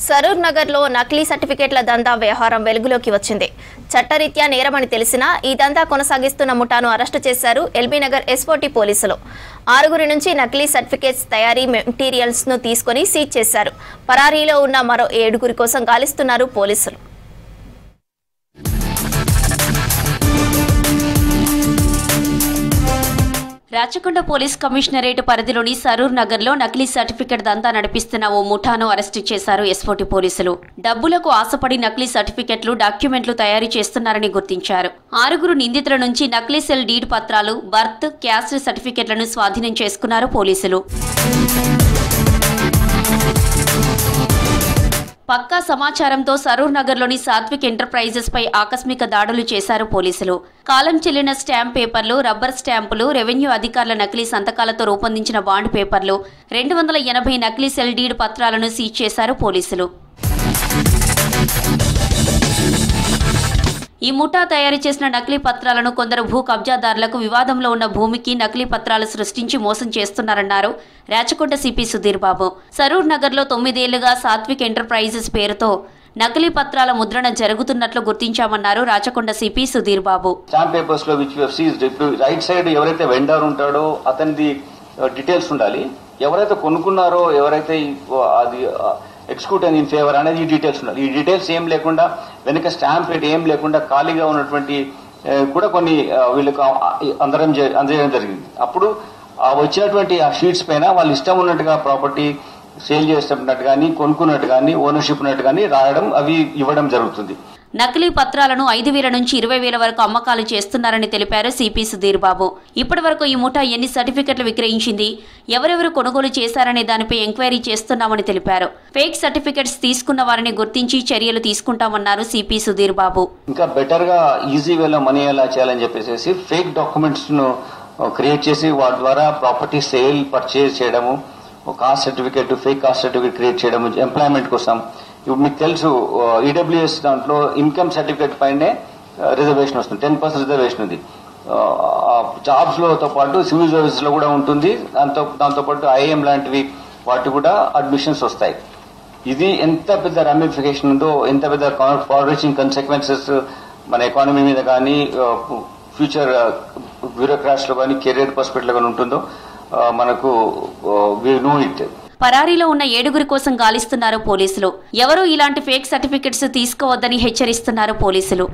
సరూర్ నగర్లో నకిలీ సర్టిఫికెట్ల దందా వ్యవహారం వెలుగులోకి వచ్చింది. చట్టరీత్యా నేరమని తెలిసినా ఈ దందా కొనసాగిస్తున్న ముఠాను అరెస్టు చేశారు ఎల్బీ నగర్ ఎస్ఓటీ పోలీసులు. 6 నుంచి నకిలీ సర్టిఫికెట్స్ తయారీ మెటీరియల్స్ ను తీసుకొని సీజ్ చేశారు. పరారీలో ఉన్న మరో 7 కోసం గాలిస్తున్నారు పోలీసులు. రాచకొండ పోలీస్ కమిషనరేట్ పరిధిలోని సరూర్ నగర్లో నకిలీ సర్టిఫికెట్ దందా నడిపిస్తున్న ఓ ముఠాను అరెస్టు చేశారు ఎస్ఓటీ పోలీసులు. డబ్బులకు ఆశపడి నకిలీ సర్టిఫికెట్లు, డాక్యుమెంట్లు తయారు చేస్తున్నారని గుర్తించారు. 6 నిందితుల నుంచి నకిలీ సెల్ డీడ్ పత్రాలు, బర్త్, క్యాస్ట్ సర్టిఫికెట్లను స్వాధీనం చేసుకున్నారు పోలీసులు. పక్కా సమాచారంతో సరూర్ నగర్లోని సాత్విక్ ఎంటర్ప్రైజెస్ పై ఆకస్మిక దాడులు చేశారు పోలీసులు. కాలం చెల్లిన స్టాంప్ పేపర్లు, రబ్బర్ స్టాంపులు, రెవెన్యూ అధికారుల నకిలీ సంతకాలతో రూపొందించిన బాండ్ పేపర్లు, 280 నకిలీ సెల్ డీడ్ పత్రాలను సీజ్ చేశారు పోలీసులు. ఈ ముఠా తయారు చేసిన నకిలీ పత్రాలను కొందరు భూ కబ్జాదారులకు వివాదంలో ఉన్న భూమికి నకిలీ పత్రాలు సృష్టించి మోసం చేస్తున్నారన్నారు రాచకొండ సిపి సుధీర్ బాబు. సరూర్ నగర్లో 9 ఏళ్లుగా సాత్విక్ ఎంటర్ప్రైజెస్ పేరుతో నకిలీ పత్రాల ముద్రణ జరుగుతున్నట్లు గుర్తించామన్నారు Rachakonda CP Sudheer Babu. Stamp papers లో విచ్ వి హావ్ సీజ్డ్, ఇప్పుడు రైట్ సైడ్ ఎవరైతే వెండర్ ఉంటాడో అతనిది డీటెయిల్స్ ఉండాలి. ఎవరైతే కొనుక్కున్నారో, ఎవరైతే అది ఎక్స్క్యూట్ అండ్ ఇన్ ఫేవర్ అనేది ఈ డీటెయిల్స్ ఉండాలి. ఈ డీటెయిల్స్ ఏం లేకుండా, వెనుక స్టాంప్ రేట్ ఏం లేకుండా ఖాళీగా ఉన్నటువంటి కూడా కొన్ని వీళ్ళకి అందజేయడం జరిగింది. అప్పుడు వచ్చినటువంటి ఆ షీట్స్ పైన వాళ్ళు ఇష్టం ఉన్నట్టుగా ప్రాపర్టీ సేల్ చేస్తున్నట్టు కానీ, కొనుక్కున్నట్టు కానీ, ఓనర్షిప్ ఉన్నట్టు కానీ రాయడం, అవి ఇవ్వడం జరుగుతుంది. నకిలీ పత్రాలను 5,000 నుంచి 20,000 వరకు అమ్మకాలు చేస్తున్నారని తెలిపారు సిపి సుధీర్ బాబు. ఇప్పటి వరకు ఈ ముఠా ఎన్ని సర్టిఫికెట్లు విక్రయించింది, ఎవరెవరు కొనుగోలు చేశారనే దానిపై ఎంక్వైరీ చేస్తున్నామని తెలిపారు. ఫేక్ సర్టిఫికెట్స్ తీసుకున్న వారిని గుర్తించి చర్యలు తీసుకుంటామన్నారు సిపి సుధీర్ బాబు. ఇంకా బెటర్ గా ఈజీ వేలో మనీ ఎలా చేయాలని చెప్పేసి ఫేక్ డాక్యుమెంట్స్ ను క్రియేట్ చేసి వాటి ద్వారా ప్రాపర్టీ సేల్, పర్చేజ్ చేయడము, cost certificate, fake cost certificate create చేయడము ఎంప్లాయ్మెంట్ కోసం. ఇప్పుడు మీకు తెలుసు ఈడబ్ల్యూఎస్ దాంట్లో ఇన్కమ్ సర్టిఫికేట్ పైనే రిజర్వేషన్ వస్తుంది, 10% రిజర్వేషన్ ఉంది. జాబ్స్ లోతో పాటు సివిల్ సర్వీసెస్ లో కూడా ఉంటుంది. దాంతో పాటు ఐఏఎం లాంటివి వాటి కూడా అడ్మిషన్స్ వస్తాయి. ఇది ఎంత పెద్ద రామిఫికేషన్ ఉందో, ఎంత పెద్ద ఫార్ రీచింగ్ కన్సిక్వెన్సెస్ మన ఎకానమీ మీద కానీ, ఫ్యూచర్ బ్యూరోక్రాట్స్ లో కానీ, కెరీర్ పర్స్పెక్టివ్ కానీ ఉంటుందో మనకు వి నో ఇట్. పరారీలో ఉన్న 7 కోసం గాలిస్తున్నారు పోలీసులు. ఎవరూ ఇలాంటి ఫేక్ సర్టిఫికెట్స్ తీసుకోవద్దని హెచ్చరిస్తున్నారు పోలీసులు.